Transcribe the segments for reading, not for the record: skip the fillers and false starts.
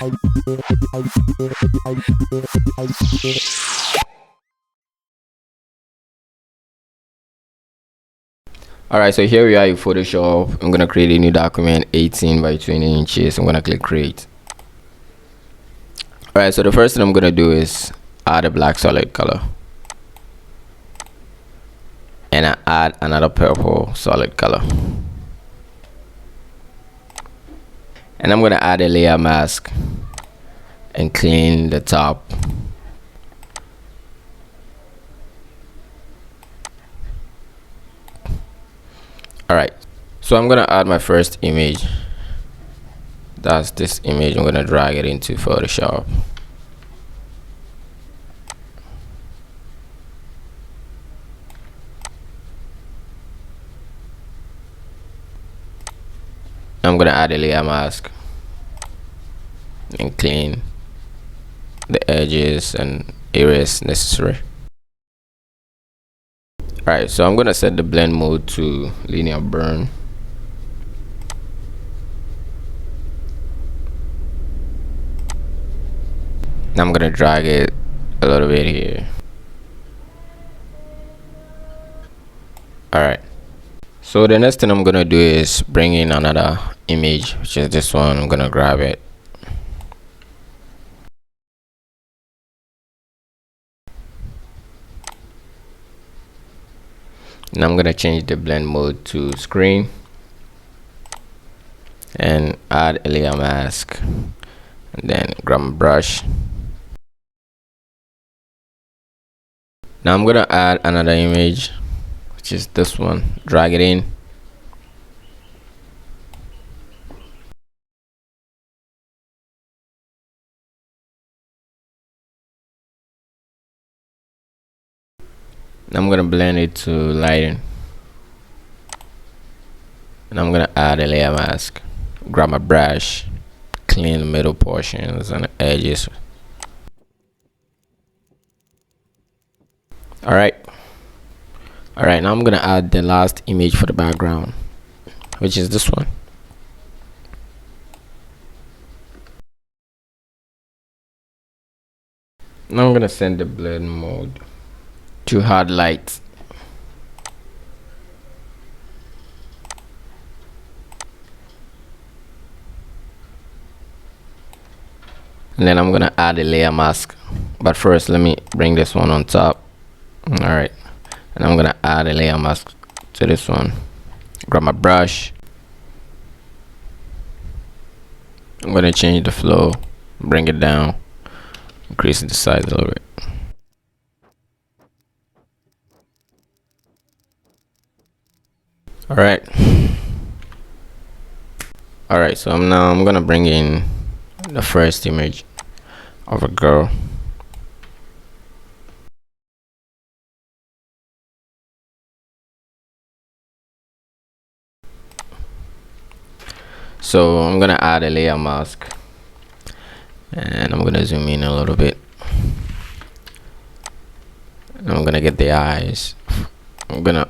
Alright, so here we are in Photoshop. I'm gonna create a new document, 18 by 20 inches. I'm gonna click create. Alright, so the first thing I'm gonna do is add a black solid color, and I add another purple solid color, and I'm gonna add a layer mask and clean the top. Alright, so I'm gonna add my first image. That's this image. I'm gonna drag it into Photoshop. I'm gonna add a layer mask and clean the edges and areas necessary. Alright, so I'm gonna set the blend mode to linear burn. Now I'm gonna drag it a little bit here. Alright, so the next thing I'm gonna do is bring in another image, which is this one. I'm gonna grab it. Now I'm gonna change the blend mode to screen and add a layer mask, and then grab my brush. Now I'm gonna add another image, which is this one. Drag it in. Now I'm gonna blend it to lighten, and I'm gonna add a layer mask. Grab my brush, clean the middle portions and the edges. Alright, now I'm gonna add the last image for the background, which is this one. Now I'm gonna send the blend mode to hard light. And then I'm gonna add a layer mask, but first let me bring this one on top. Alright, and I'm gonna add a layer mask to this one. Grab my brush. I'm gonna change the flow, bring it down, increase the size a little bit. Alright, so I'm gonna bring in the first image of a girl. So I'm gonna add a layer mask, and I'm gonna zoom in a little bit. And I'm gonna get the eyes. I'm gonna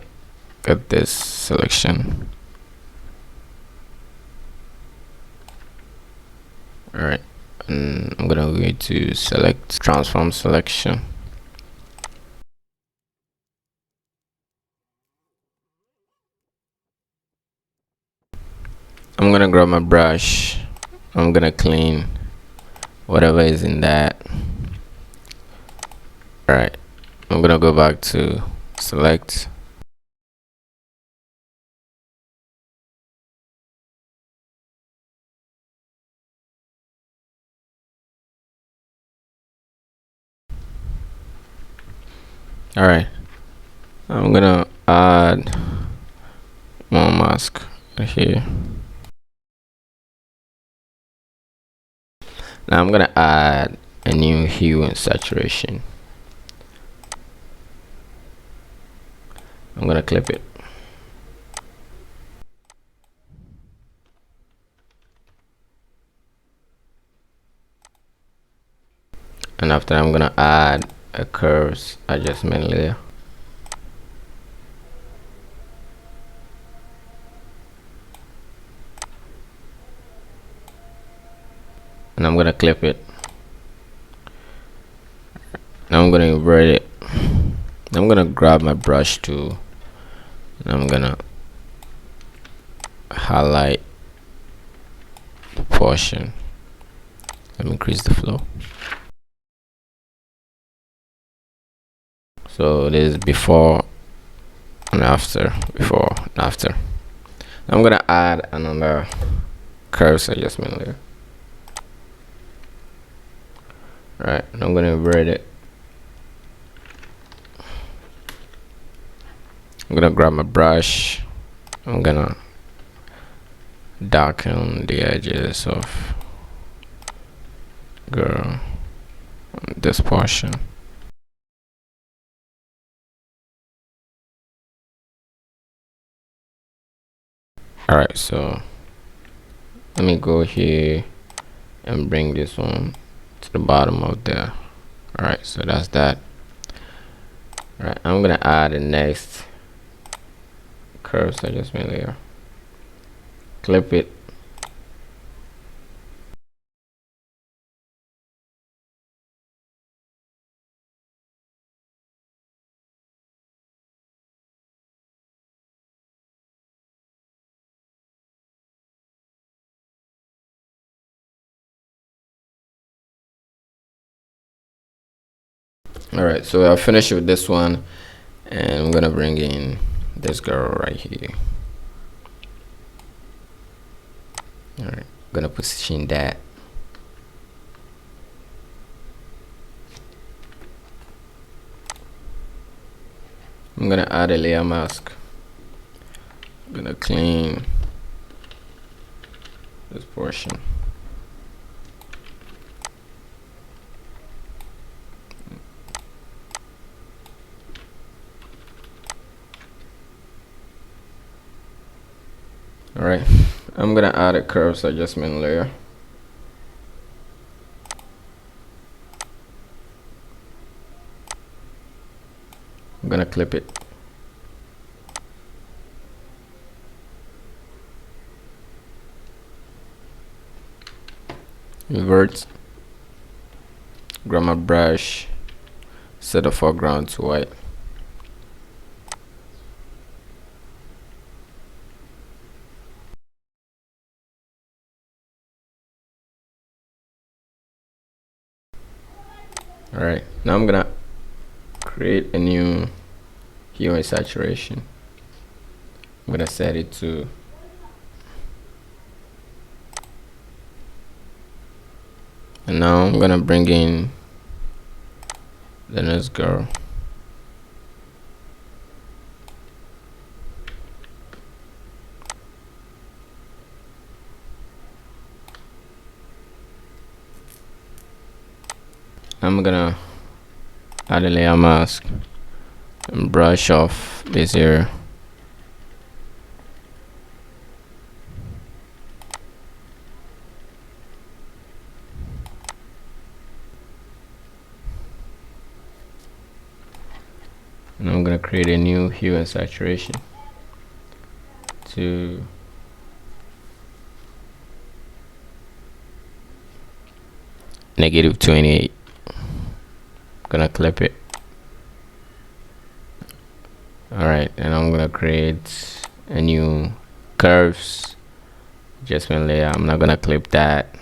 get this selection. Alright, and I'm gonna go to select transform selection. I'm gonna grab my brush. I'm gonna clean whatever is in that. Alright, I'm gonna go back to select. Alright, I'm gonna add more mask right here. Now I'm gonna add a new hue and saturation. I'm gonna clip it. And after I'm gonna add a curves adjustment layer. And and I'm gonna clip it. Now I'm gonna invert it. I'm gonna grab my brush tool and I'm gonna highlight the portion. Let me increase the flow. So this is before and after. Before and after. I'm gonna add another curves adjustment layer. Alright, I'm gonna invert it. I'm gonna grab my brush. I'm gonna darken the edges of girl on this portion. Alright, so let me go here and bring this one to the bottom of there. Alright, so that's that. Alright, I'm gonna add the next curves adjustment layer. Clip it. Alright, so I'll finish with this one, and I'm gonna bring in this girl right here. Alright, I'm gonna position that. I'm gonna add a layer mask. I'm gonna clean this portion. Alright, I'm gonna add a curves adjustment layer. I'm gonna clip it. Invert. Grab my brush. Set the foreground to white. Alright, now I'm gonna create a new hue and saturation. I'm gonna set it to and now I'm gonna bring in the next girl. I'm gonna add a layer mask and brush off this area. And I'm gonna create a new hue and saturation to -28. Gonna clip it. Alright, and I'm gonna create a new curves adjustment layer. I'm not gonna clip that.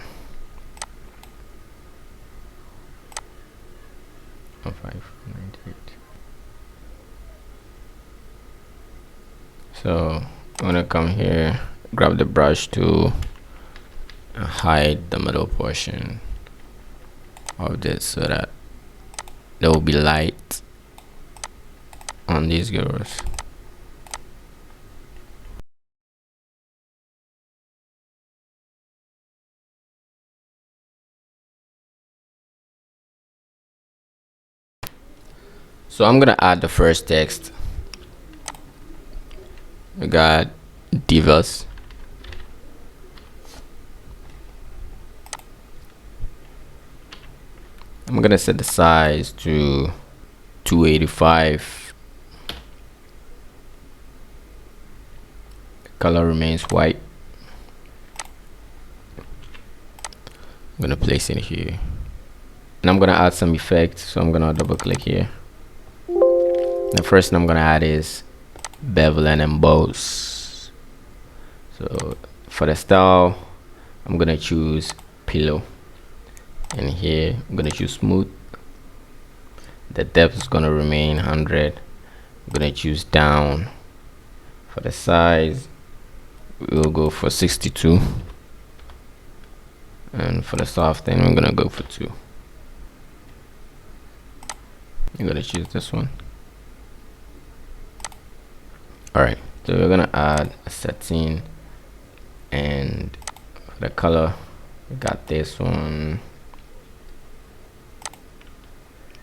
Oh, 598. So I'm gonna come here, grab the brush tool, and hide the middle portion of this so that there will be light on these girls. So I'm gonna add the first text. We got divas. I'm gonna set the size to 285. Color remains white. I'm gonna place it here, and I'm gonna add some effects. So I'm gonna double click here. The first thing I'm gonna add is bevel and emboss. So for the style, I'm gonna choose pillow, and here I'm gonna choose smooth. The depth is gonna remain 100. I'm gonna choose down. For the size, we'll go for 62, and for the soften, we're gonna go for 2. I'm gonna choose this one. Alright, so we're gonna add a setting, and for the color, we got this one,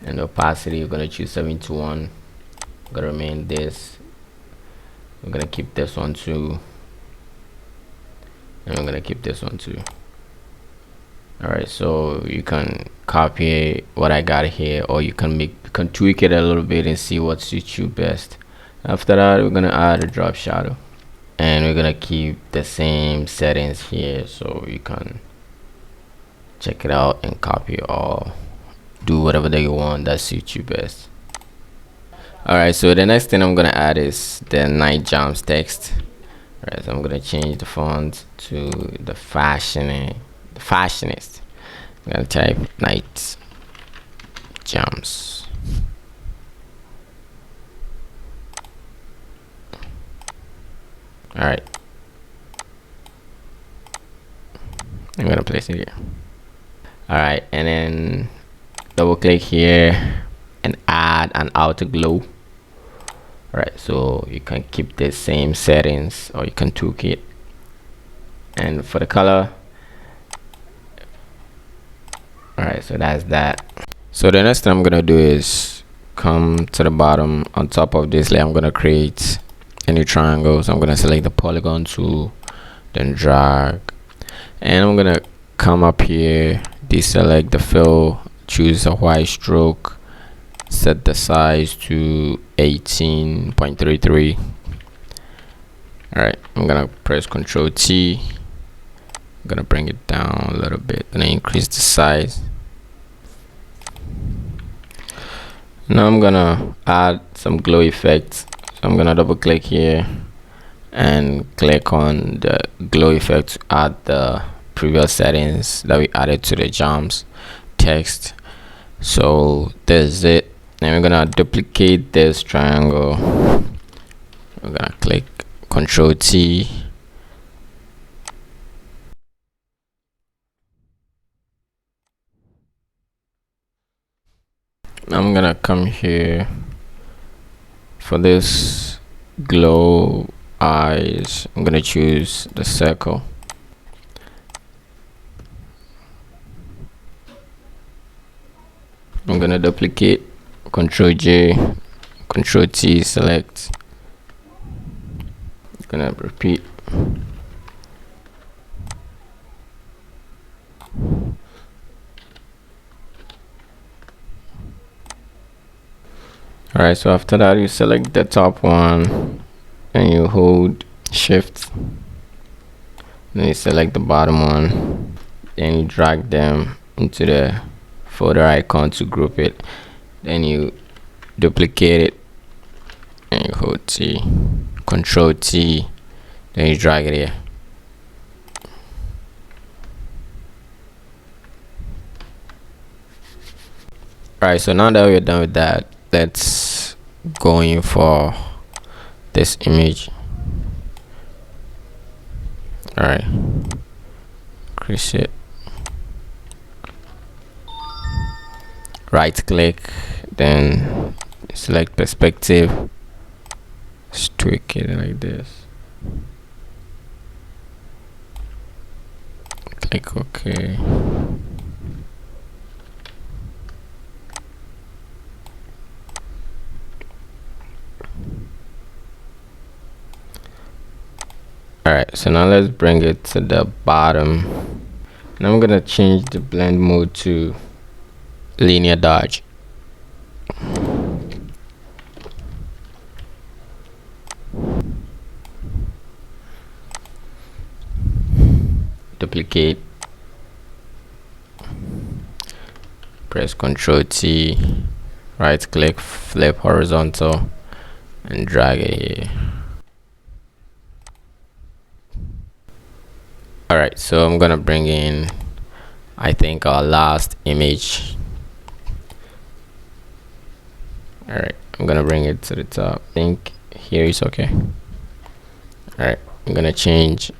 and the opacity, we're gonna choose 7:1. We're gonna remain this. We're gonna keep this one too, and we're gonna keep this one too. Alright, so you can copy what I got here, or you can tweak it a little bit and see what suits you best. After that, we're gonna add a drop shadow, and we're gonna keep the same settings here, so you can check it out and copy or do whatever that you want that suits you best. Alright, so the next thing I'm gonna add is the Night Jams text. Alright, so I'm gonna change the font to the fashionist. I'm gonna type Night Jams. Alright, I'm gonna place it here. Alright, and then double click here and add an outer glow. Alright, so you can keep the same settings or you can tweak it. And for the color, alright, so that's that. So the next thing I'm gonna do is come to the bottom. On top of this layer, I'm gonna create a new triangle. So I'm gonna select the polygon tool, then drag, and I'm gonna come up here, deselect the fill, choose a white stroke, set the size to 18.33. Alright, I'm gonna press Ctrl T. I'm gonna bring it down a little bit and increase the size. Now I'm gonna add some glow effects. So I'm gonna double click here and click on the glow effect to add the previous settings that we added to the jams text. So there's it, and we're gonna duplicate this triangle. We're gonna click Ctrl T. I'm gonna come here for this glow eyes. I'm gonna choose the circle. I'm gonna duplicate, Ctrl J, Ctrl T, select. I'm gonna repeat. Alright, so after that, you select the top one and you hold shift, then you select the bottom one, then you drag them into the folder icon to group it, then you duplicate it and you hold T, Control T, then you drag it here. Alright, so now that we're done with that, let's go in for this image. Alright, increase it, right click, then select perspective, just tweak it like this, click OK. Alright, so now let's bring it to the bottom. Now I'm gonna change the blend mode to linear dodge. Duplicate, press Ctrl T, right click, flip horizontal, and drag it here. Alright, so I'm gonna bring in, I think, our last image. Alright, I'm gonna bring it to the top. I think here is okay. Alright, I'm gonna change.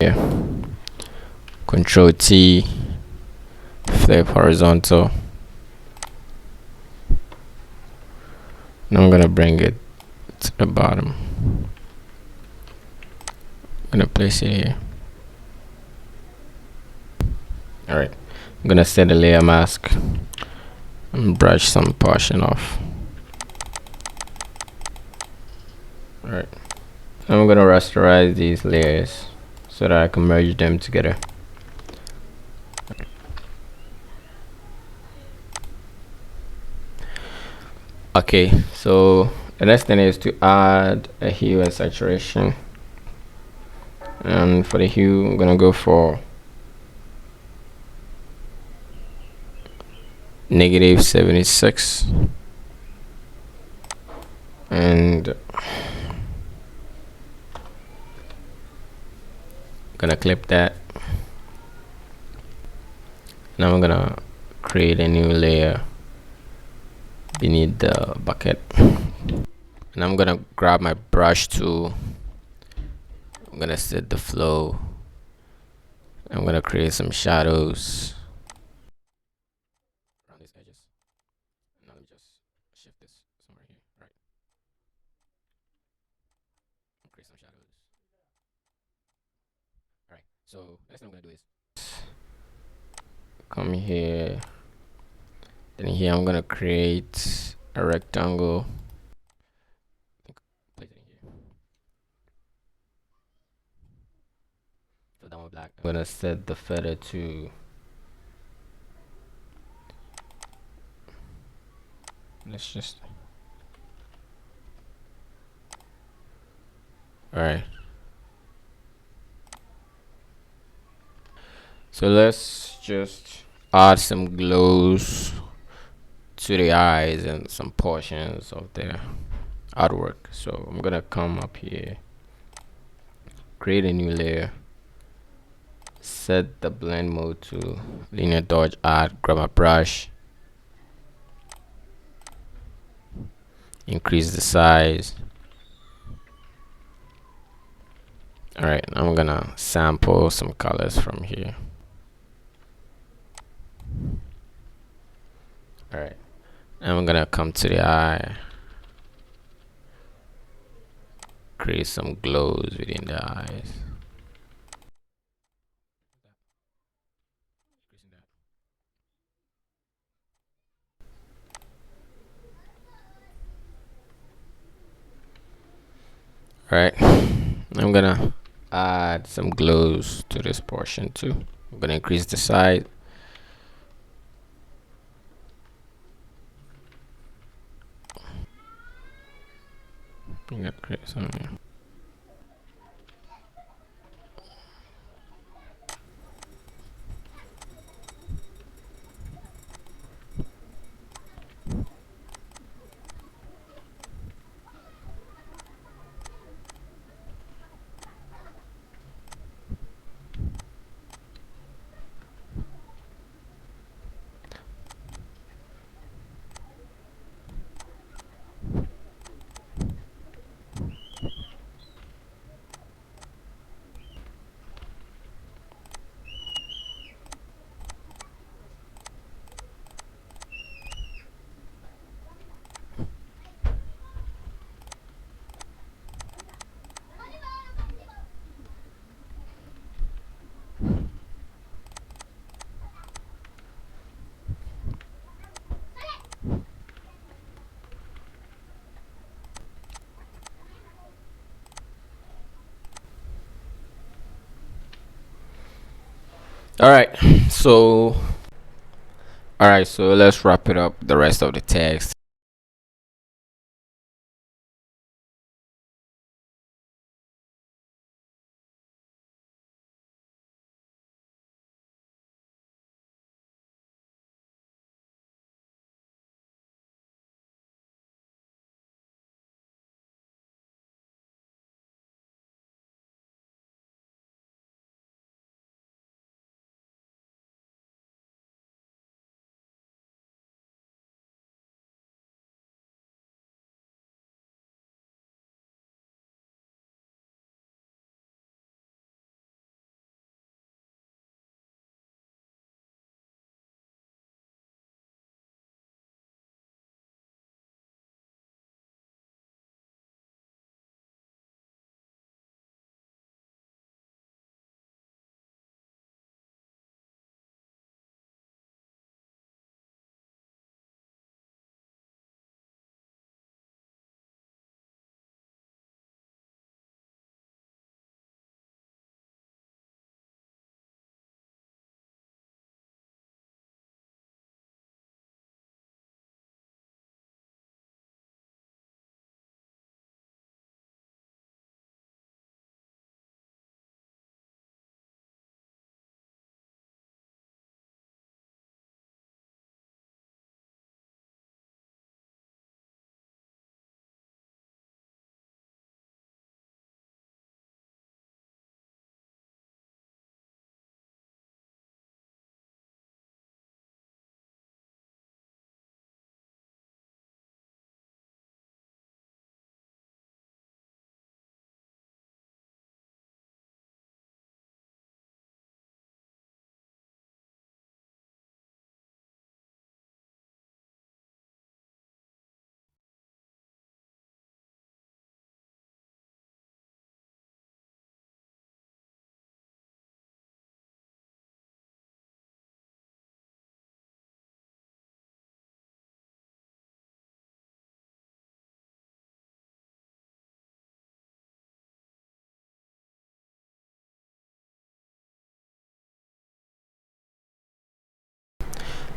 Yeah. Control T, flip horizontal. Now I'm gonna bring it to the bottom. I'm gonna place it here. Alright, I'm gonna set the layer mask and brush some portion off. Alright, I'm gonna rasterize these layers so that I can merge them together. Okay, so the next thing is to add a hue and saturation. And for the hue, I'm gonna go for -76, and gonna clip that. Now I'm gonna create a new layer beneath the bucket, and I'm gonna grab my brush tool. I'm gonna set the flow. I'm gonna create some shadows around these edges. Now let me just shift this somewhere here. Right. Create some shadows. Alright, so next thing I'm gonna do is come here. Then here I'm gonna create a rectangle. Place it in here. Fill that one with black. I'm gonna set the feather to, let's just, alright. So let's just add some glows to the eyes and some portions of the artwork. So I'm gonna come up here, create a new layer, set the blend mode to linear dodge, add, grab my brush, increase the size. Alright, I'm gonna sample some colors from here. Alright, and I'm gonna come to the eye, create some glows within the eyes. Alright, I'm gonna add some glows to this portion too. I'm gonna increase the size. I'm gonna create some. Alright, so let's wrap it up, the rest of the text.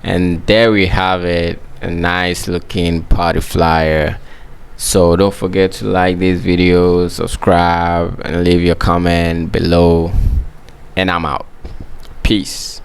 And there we have it, a nice looking party flyer. So don't forget to like this video, subscribe, and leave your comment below. And I'm out. Peace.